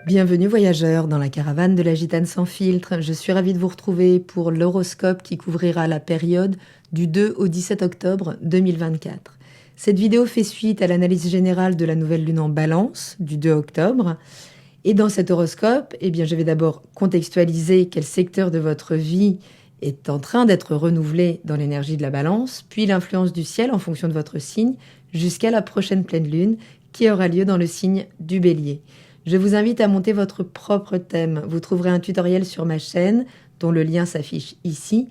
Bienvenue voyageurs dans la caravane de la Gitane sans filtre. Je suis ravie de vous retrouver pour l'horoscope qui couvrira la période du 2 au 17 octobre 2024. Cette vidéo fait suite à l'analyse générale de la nouvelle lune en Balance du 2 octobre. Et dans cet horoscope, je vais d'abord contextualiser quel secteur de votre vie est en train d'être renouvelé dans l'énergie de la Balance, puis l'influence du ciel en fonction de votre signe, jusqu'à la prochaine pleine lune qui aura lieu dans le signe du Bélier. Je vous invite à monter votre propre thème. Vous trouverez un tutoriel sur ma chaîne, dont le lien s'affiche ici,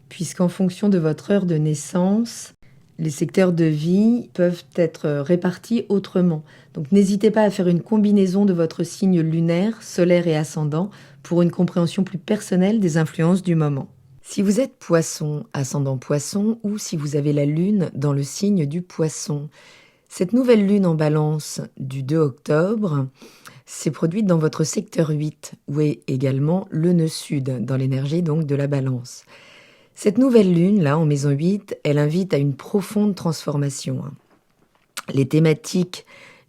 puisqu'en fonction de votre heure de naissance, les secteurs de vie peuvent être répartis autrement. Donc n'hésitez pas à faire une combinaison de votre signe lunaire, solaire et ascendant pour une compréhension plus personnelle des influences du moment. Si vous êtes poisson, ascendant poisson, ou si vous avez la lune dans le signe du poisson, cette nouvelle lune en Balance du 2 octobre s'est produite dans votre secteur 8, où est également le nœud sud, dans l'énergie donc de la Balance. Cette nouvelle lune, là, en maison 8, elle invite à une profonde transformation. Les thématiques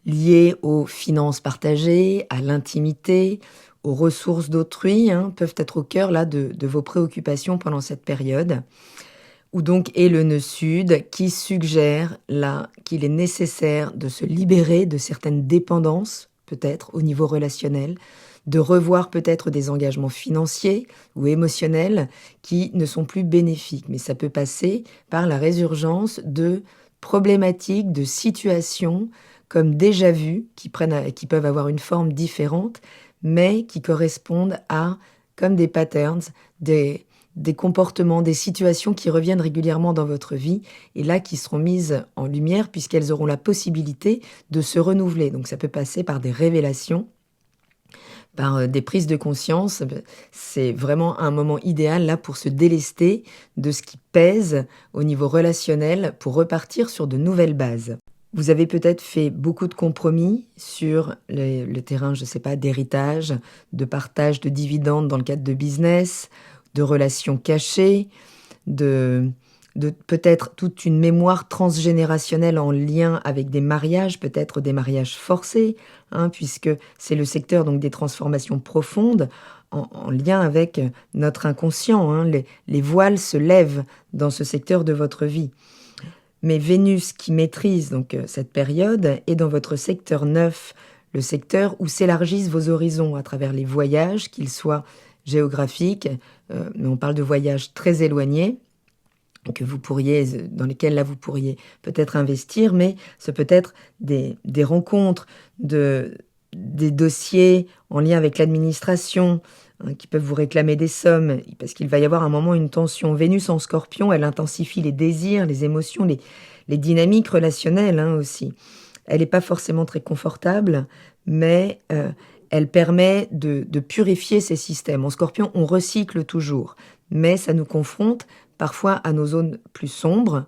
liées aux finances partagées, à l'intimité, aux ressources d'autrui, peuvent être au cœur là, de vos préoccupations pendant cette période, où donc est le nœud sud qui suggère là qu'il est nécessaire de se libérer de certaines dépendances, peut-être au niveau relationnel, de revoir peut-être des engagements financiers ou émotionnels qui ne sont plus bénéfiques. Mais ça peut passer par la résurgence de problématiques, de situations comme déjà vues, qui peuvent avoir une forme différente, mais qui correspondent à, comme des patterns, des comportements, des situations qui reviennent régulièrement dans votre vie et là qui seront mises en lumière puisqu'elles auront la possibilité de se renouveler. Donc ça peut passer par des révélations, par des prises de conscience. C'est vraiment un moment idéal là pour se délester de ce qui pèse au niveau relationnel pour repartir sur de nouvelles bases. Vous avez peut-être fait beaucoup de compromis sur le terrain, je ne sais pas, d'héritage, de partage de dividendes dans le cadre de business, de relations cachées, de peut-être toute une mémoire transgénérationnelle en lien avec des mariages, peut-être des mariages forcés, puisque c'est le secteur donc des transformations profondes en lien avec notre inconscient. Les voiles se lèvent dans ce secteur de votre vie. Mais Vénus qui maîtrise donc cette période est dans votre secteur 9, le secteur où s'élargissent vos horizons à travers les voyages, qu'ils soient géographiques, mais on parle de voyages très éloignés, dans lesquels là vous pourriez peut-être investir, mais ce peut être des rencontres, des dossiers en lien avec l'administration, qui peuvent vous réclamer des sommes, parce qu'il va y avoir un moment une tension. Vénus en Scorpion, elle intensifie les désirs, les émotions, les dynamiques relationnelles aussi. Elle n'est pas forcément très confortable, mais elle permet de purifier ces systèmes. En Scorpion, on recycle toujours, mais ça nous confronte parfois à nos zones plus sombres.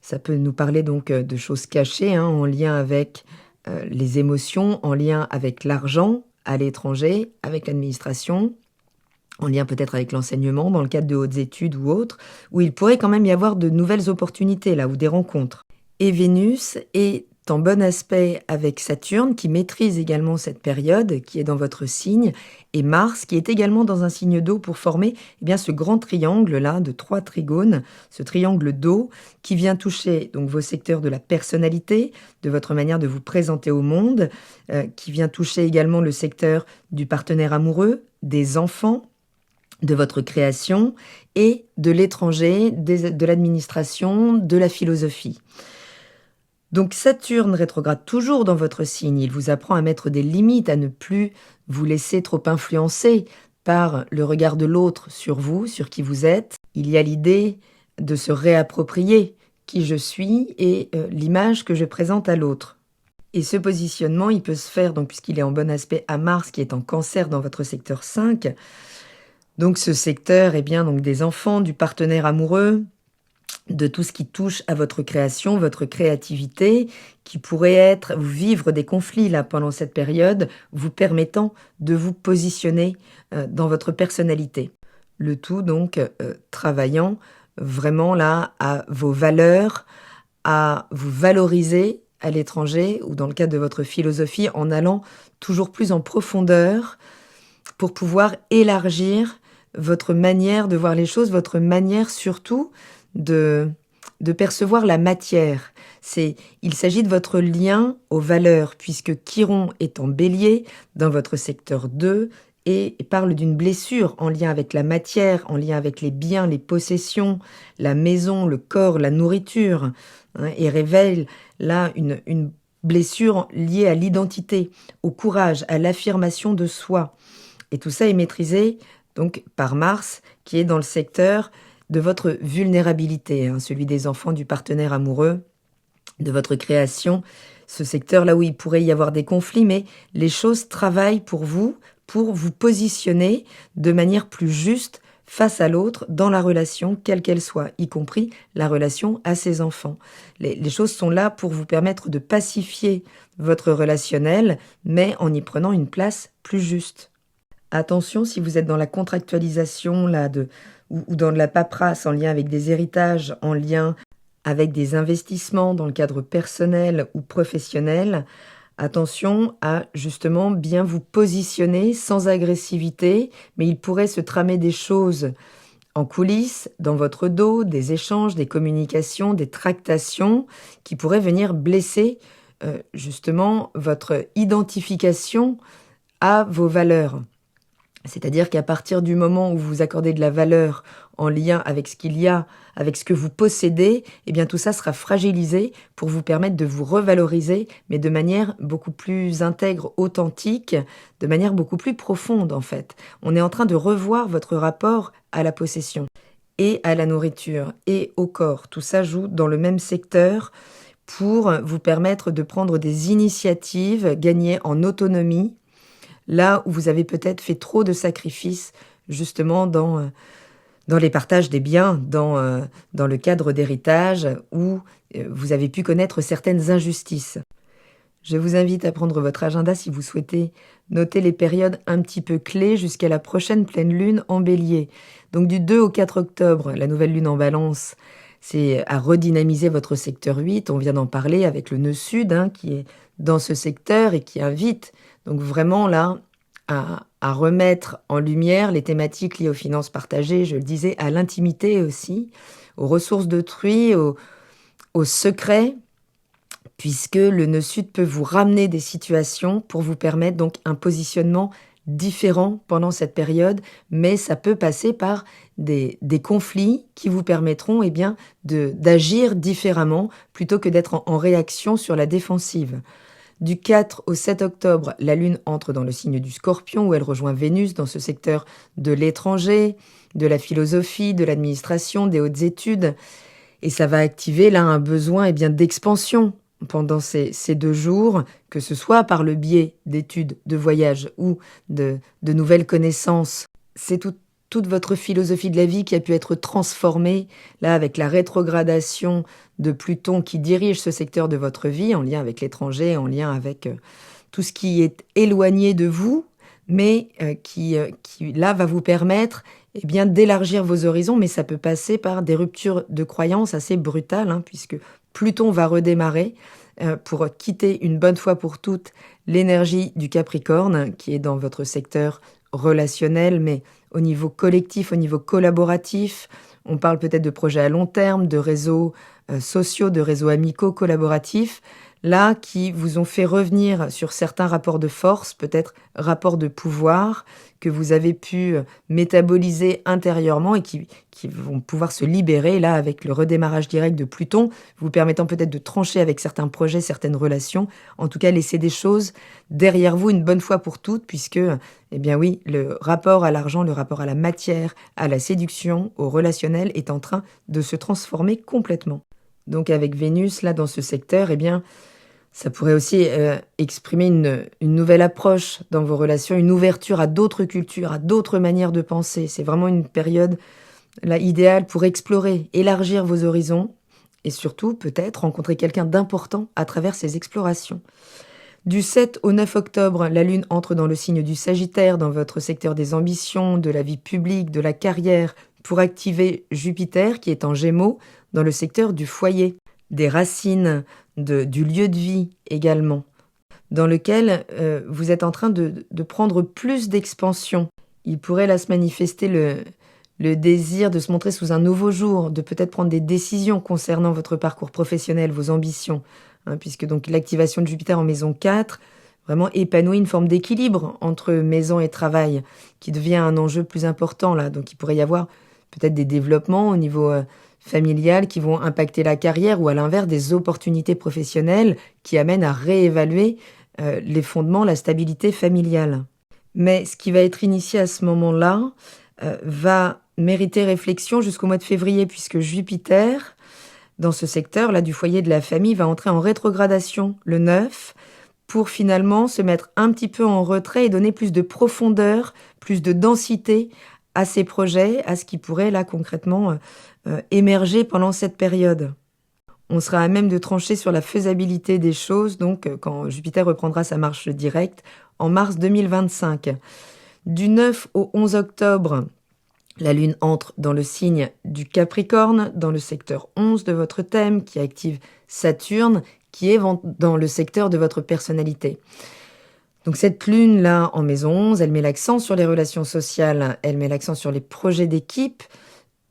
Ça peut nous parler donc de choses cachées, en lien avec les émotions, en lien avec l'argent à l'étranger, avec l'administration, en lien peut-être avec l'enseignement, dans le cadre de hautes études ou autres, où il pourrait quand même y avoir de nouvelles opportunités, là, ou des rencontres. Et Vénus est en bon aspect avec Saturne, qui maîtrise également cette période, qui est dans votre signe, et Mars, qui est également dans un signe d'eau pour former ce grand triangle-là, de 3 trigones, ce triangle d'eau, qui vient toucher donc vos secteurs de la personnalité, de votre manière de vous présenter au monde, qui vient toucher également le secteur du partenaire amoureux, des enfants, de votre création, et de l'étranger, de l'administration, de la philosophie. Donc Saturne rétrograde toujours dans votre signe, il vous apprend à mettre des limites, à ne plus vous laisser trop influencer par le regard de l'autre sur vous, sur qui vous êtes. Il y a l'idée de se réapproprier qui je suis et l'image que je présente à l'autre. Et ce positionnement, il peut se faire, donc, puisqu'il est en bon aspect à Mars, qui est en Cancer dans votre secteur 5. Donc ce secteur est bien donc des enfants, du partenaire amoureux, de tout ce qui touche à votre création, votre créativité, qui pourrait être vivre des conflits là pendant cette période, vous permettant de vous positionner dans votre personnalité. Le tout donc travaillant vraiment là à vos valeurs, à vous valoriser à l'étranger ou dans le cadre de votre philosophie en allant toujours plus en profondeur pour pouvoir élargir votre manière de voir les choses, votre manière surtout de percevoir la matière. Il s'agit de votre lien aux valeurs, puisque Chiron est en Bélier dans votre secteur 2 et parle d'une blessure en lien avec la matière, en lien avec les biens, les possessions, la maison, le corps, la nourriture, hein, et révèle là une blessure liée à l'identité, au courage, à l'affirmation de soi. Et tout ça est maîtrisé donc par Mars, qui est dans le secteur de votre vulnérabilité, hein, celui des enfants, du partenaire amoureux, de votre création, ce secteur là où il pourrait y avoir des conflits, mais les choses travaillent pour vous positionner de manière plus juste face à l'autre dans la relation, quelle qu'elle soit, y compris la relation à ses enfants. Les choses sont là pour vous permettre de pacifier votre relationnel, mais en y prenant une place plus juste. Attention, si vous êtes dans la contractualisation là, ou dans de la paperasse en lien avec des héritages, en lien avec des investissements dans le cadre personnel ou professionnel, attention à justement bien vous positionner sans agressivité, mais il pourrait se tramer des choses en coulisses, dans votre dos, des échanges, des communications, des tractations qui pourraient venir blesser justement votre identification à vos valeurs. C'est-à-dire qu'à partir du moment où vous accordez de la valeur en lien avec ce qu'il y a, avec ce que vous possédez, eh bien tout ça sera fragilisé pour vous permettre de vous revaloriser, mais de manière beaucoup plus intègre, authentique, de manière beaucoup plus profonde en fait. On est en train de revoir votre rapport à la possession et à la nourriture et au corps. Tout ça joue dans le même secteur pour vous permettre de prendre des initiatives, gagner en autonomie, là où vous avez peut-être fait trop de sacrifices, justement dans les partages des biens, dans le cadre d'héritage, où vous avez pu connaître certaines injustices. Je vous invite à prendre votre agenda si vous souhaitez noter les périodes un petit peu clés jusqu'à la prochaine pleine lune en Bélier. Donc du 2 au 4 octobre, la nouvelle lune en Balance, c'est à redynamiser votre secteur 8. On vient d'en parler avec le nœud sud, hein, qui est dans ce secteur et qui invite donc vraiment là à remettre en lumière les thématiques liées aux finances partagées, je le disais, à l'intimité aussi, aux ressources d'autrui, aux secrets, puisque le nœud sud peut vous ramener des situations pour vous permettre donc un positionnement différent pendant cette période, mais ça peut passer par des conflits qui vous permettront eh bien, d'agir différemment plutôt que d'être en réaction sur la défensive. Du 4 au 7 octobre, la Lune entre dans le signe du Scorpion où elle rejoint Vénus dans ce secteur de l'étranger, de la philosophie, de l'administration, des hautes études. Et ça va activer là un besoin eh bien, d'expansion pendant ces 2 jours, que ce soit par le biais d'études, de voyages ou de nouvelles connaissances. C'est toute votre philosophie de la vie qui a pu être transformée, là, avec la rétrogradation de Pluton qui dirige ce secteur de votre vie, en lien avec l'étranger, en lien avec tout ce qui est éloigné de vous, mais qui, là, va vous permettre eh bien, d'élargir vos horizons, mais ça peut passer par des ruptures de croyances assez brutales, hein, puisque Pluton va redémarrer pour quitter une bonne fois pour toutes l'énergie du Capricorne, qui est dans votre secteur relationnel, mais au niveau collectif, au niveau collaboratif. On parle peut-être de projets à long terme, de réseaux sociaux, de réseaux amicaux, collaboratifs, là, qui vous ont fait revenir sur certains rapports de force, peut-être rapports de pouvoir, que vous avez pu métaboliser intérieurement et qui vont pouvoir se libérer, là, avec le redémarrage direct de Pluton, vous permettant peut-être de trancher avec certains projets, certaines relations, en tout cas laisser des choses derrière vous une bonne fois pour toutes, puisque, eh bien oui, le rapport à l'argent, le rapport à la matière, à la séduction, au relationnel est en train de se transformer complètement. Donc avec Vénus, là, dans ce secteur, eh bien, ça pourrait aussi exprimer une nouvelle approche dans vos relations, une ouverture à d'autres cultures, à d'autres manières de penser. C'est vraiment une période là, idéale pour explorer, élargir vos horizons et surtout, peut-être, rencontrer quelqu'un d'important à travers ces explorations. Du 7 au 9 octobre, la Lune entre dans le signe du Sagittaire, dans votre secteur des ambitions, de la vie publique, de la carrière, pour activer Jupiter, qui est en Gémeaux, dans le secteur du foyer, des racines, du lieu de vie également, dans lequel vous êtes en train de prendre plus d'expansion. Il pourrait là se manifester le désir de se montrer sous un nouveau jour, de peut-être prendre des décisions concernant votre parcours professionnel, vos ambitions, hein, puisque donc l'activation de Jupiter en maison 4 vraiment épanouit une forme d'équilibre entre maison et travail, qui devient un enjeu plus important là. Donc il pourrait y avoir peut-être des développements au niveau familial qui vont impacter la carrière, ou à l'inverse des opportunités professionnelles qui amènent à réévaluer les fondements, la stabilité familiale. Mais ce qui va être initié à ce moment-là va mériter réflexion jusqu'au mois de février, puisque Jupiter, dans ce secteur-là du foyer de la famille, va entrer en rétrogradation le 9, pour finalement se mettre un petit peu en retrait et donner plus de profondeur, plus de densité à ces projets, à ce qui pourrait là concrètement émerger pendant cette période. On sera à même de trancher sur la faisabilité des choses, donc quand Jupiter reprendra sa marche directe en mars 2025. Du 9 au 11 octobre, la Lune entre dans le signe du Capricorne, dans le secteur 11 de votre thème, qui active Saturne, qui est dans le secteur de votre personnalité. Donc cette lune-là en maison 11, elle met l'accent sur les relations sociales, elle met l'accent sur les projets d'équipe,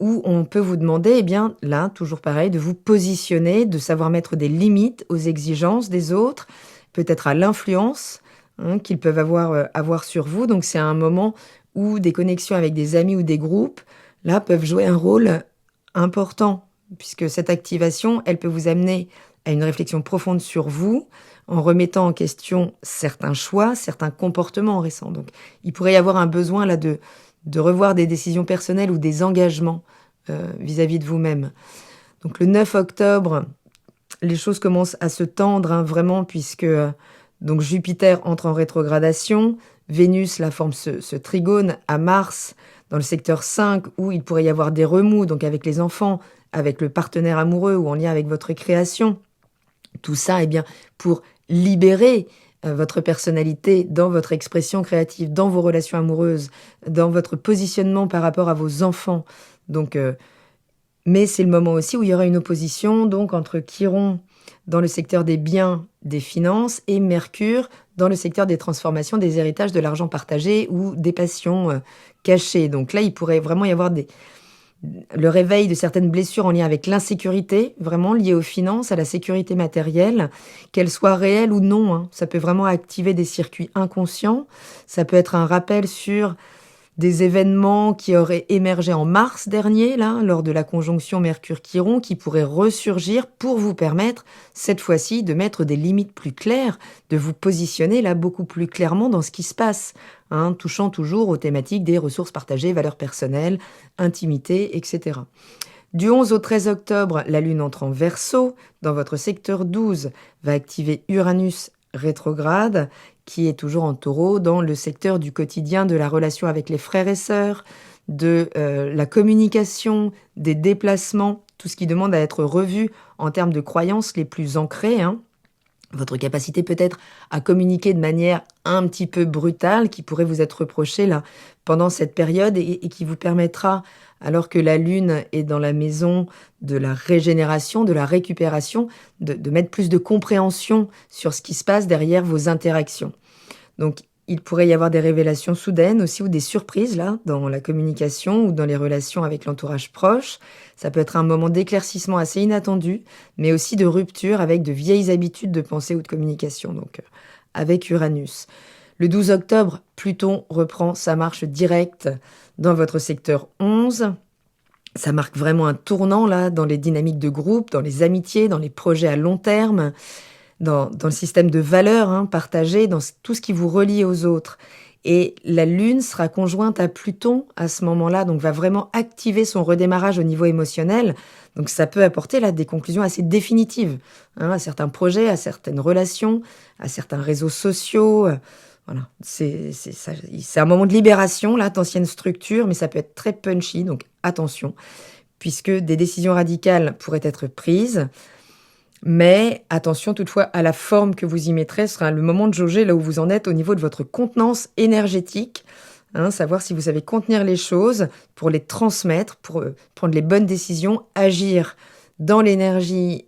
où on peut vous demander, eh bien là, toujours pareil, de vous positionner, de savoir mettre des limites aux exigences des autres, peut-être à l'influence qu'ils peuvent avoir sur vous. Donc c'est un moment où des connexions avec des amis ou des groupes, là, peuvent jouer un rôle important, puisque cette activation, elle peut vous amener à une réflexion profonde sur vous, en remettant en question certains choix, certains comportements récents. Donc, il pourrait y avoir un besoin là de revoir des décisions personnelles ou des engagements vis-à-vis de vous-même. Donc, le 9 octobre, les choses commencent à se tendre, vraiment, puisque donc Jupiter entre en rétrogradation, Vénus là, forme ce trigone à Mars dans le secteur 5, où il pourrait y avoir des remous, donc avec les enfants, avec le partenaire amoureux ou en lien avec votre création. Tout ça, eh bien, pour libérer votre personnalité dans votre expression créative, dans vos relations amoureuses, dans votre positionnement par rapport à vos enfants. Donc, mais c'est le moment aussi où il y aura une opposition donc entre Chiron dans le secteur des biens, des finances, et Mercure dans le secteur des transformations, des héritages, de l'argent partagé ou des passions cachées. Donc là, il pourrait vraiment y avoir le réveil de certaines blessures en lien avec l'insécurité, vraiment liées aux finances, à la sécurité matérielle, qu'elles soient réelles ou non. Ça peut vraiment activer des circuits inconscients. Ça peut être un rappel sur des événements qui auraient émergé en mars dernier, là, lors de la conjonction Mercure-Chiron, qui pourraient ressurgir pour vous permettre, cette fois-ci, de mettre des limites plus claires, de vous positionner là beaucoup plus clairement dans ce qui se passe, touchant toujours aux thématiques des ressources partagées, valeurs personnelles, intimité, etc. Du 11 au 13 octobre, la Lune entre en Verseau, dans votre secteur 12, va activer Uranus rétrograde, qui est toujours en Taureau, dans le secteur du quotidien, de la relation avec les frères et sœurs, de la communication, des déplacements, tout ce qui demande à être revu en termes de croyances les plus ancrées. Votre capacité peut-être à communiquer de manière un petit peu brutale, qui pourrait vous être reprochée là, pendant cette période, et qui vous permettra, alors que la Lune est dans la maison de la régénération, de la récupération, de mettre plus de compréhension sur ce qui se passe derrière vos interactions. Donc, il pourrait y avoir des révélations soudaines aussi, ou des surprises là, dans la communication ou dans les relations avec l'entourage proche. Ça peut être un moment d'éclaircissement assez inattendu, mais aussi de rupture avec de vieilles habitudes de pensée ou de communication, donc avec Uranus. Le 12 octobre, Pluton reprend sa marche directe dans votre secteur 11. Ça marque vraiment un tournant là dans les dynamiques de groupe, dans les amitiés, dans les projets à long terme, dans le système de valeurs partagées, dans tout ce qui vous relie aux autres. Et la Lune sera conjointe à Pluton à ce moment-là, donc va vraiment activer son redémarrage au niveau émotionnel. Donc ça peut apporter là des conclusions assez définitives à certains projets, à certaines relations, à certains réseaux sociaux. Voilà, c'est un moment de libération là d'anciennes structures, mais ça peut être très punchy, donc attention, puisque des décisions radicales pourraient être prises. Mais attention toutefois à la forme que vous y mettrez, ce sera le moment de jauger là où vous en êtes au niveau de votre contenance énergétique, savoir si vous savez contenir les choses pour les transmettre, pour prendre les bonnes décisions, agir dans l'énergie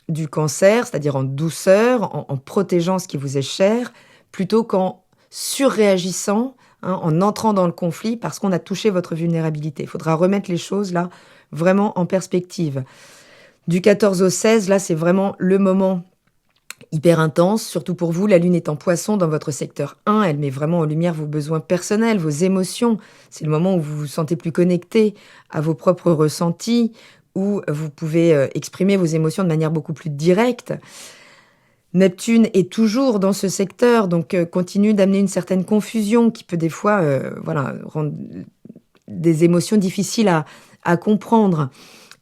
du Cancer, c'est-à-dire en douceur, en protégeant ce qui vous est cher, plutôt qu'en surréagissant, hein, en entrant dans le conflit parce qu'on a touché votre vulnérabilité. Il faudra remettre les choses là vraiment en perspective. Du 14 au 16, là, c'est vraiment le moment hyper intense, surtout pour vous. La Lune est en Poisson dans votre secteur 1. Elle met vraiment en lumière vos besoins personnels, vos émotions. C'est le moment où vous vous sentez plus connecté à vos propres ressentis, où vous pouvez exprimer vos émotions de manière beaucoup plus directe. Neptune est toujours dans ce secteur, donc continue d'amener une certaine confusion qui peut des fois rendre des émotions difficiles à comprendre.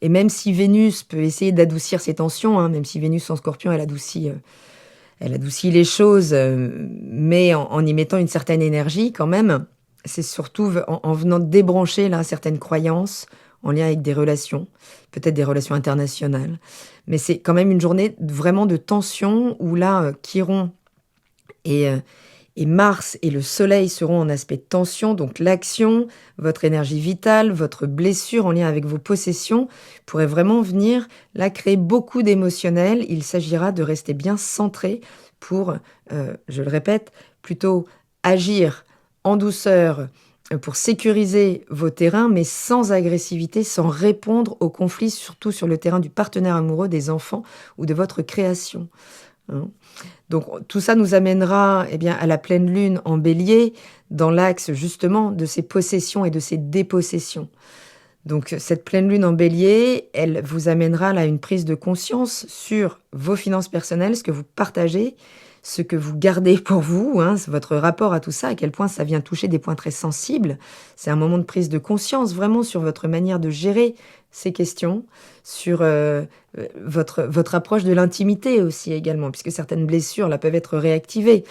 Et même si Vénus peut essayer d'adoucir ces tensions, hein, même si Vénus en Scorpion, elle adoucit les choses, mais en y mettant une certaine énergie quand même, c'est surtout en venant débrancher là, certaines croyances en lien avec des relations, peut-être des relations internationales. Mais c'est quand même une journée vraiment de tension où là, Chiron et Mars et le Soleil seront en aspect de tension, donc l'action, votre énergie vitale, votre blessure en lien avec vos possessions pourrait vraiment venir là créer beaucoup d'émotionnel. Il s'agira de rester bien centré pour, je le répète, plutôt agir en douceur pour sécuriser vos terrains, mais sans agressivité, sans répondre aux conflits, surtout sur le terrain du partenaire amoureux, des enfants ou de votre création. Hein. Donc tout ça nous amènera à la pleine lune en Bélier, dans l'axe justement de ces possessions et de ces dépossessions. Donc cette pleine lune en Bélier, elle vous amènera là à une prise de conscience sur vos finances personnelles, ce que vous partagez, ce que vous gardez pour vous, hein, votre rapport à tout ça, à quel point ça vient toucher des points très sensibles. C'est un moment de prise de conscience vraiment sur votre manière de gérer ces questions, sur votre approche de l'intimité aussi également, puisque certaines blessures là peuvent être réactivées.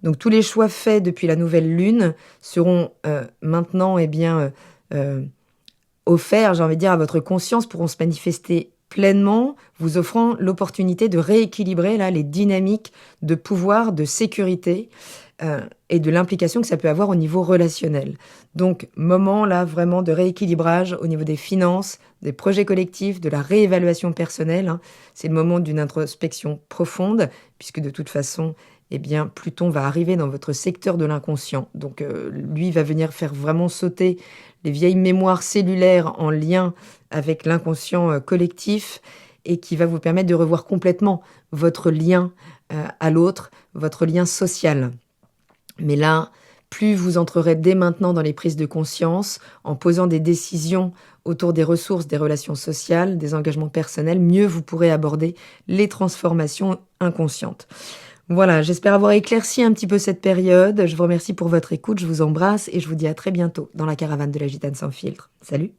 Donc tous les choix faits depuis la nouvelle lune seront maintenant offerts, j'ai envie de dire, à votre conscience, pourront se manifester pleinement, vous offrant l'opportunité de rééquilibrer là les dynamiques de pouvoir, de sécurité et de l'implication que ça peut avoir au niveau relationnel. Donc, moment là vraiment de rééquilibrage au niveau des finances, des projets collectifs, de la réévaluation personnelle. Hein. C'est le moment d'une introspection profonde, puisque de toute façon, Pluton va arriver dans votre secteur de l'inconscient. Donc, lui va venir faire vraiment sauter les vieilles mémoires cellulaires en lien avec l'inconscient collectif et qui va vous permettre de revoir complètement votre lien à l'autre, votre lien social. Mais là, plus vous entrerez dès maintenant dans les prises de conscience, en posant des décisions autour des ressources, des relations sociales, des engagements personnels, mieux vous pourrez aborder les transformations inconscientes. Voilà, j'espère avoir éclairci un petit peu cette période. Je vous remercie pour votre écoute, je vous embrasse et je vous dis à très bientôt dans la caravane de la Gitane sans filtre. Salut!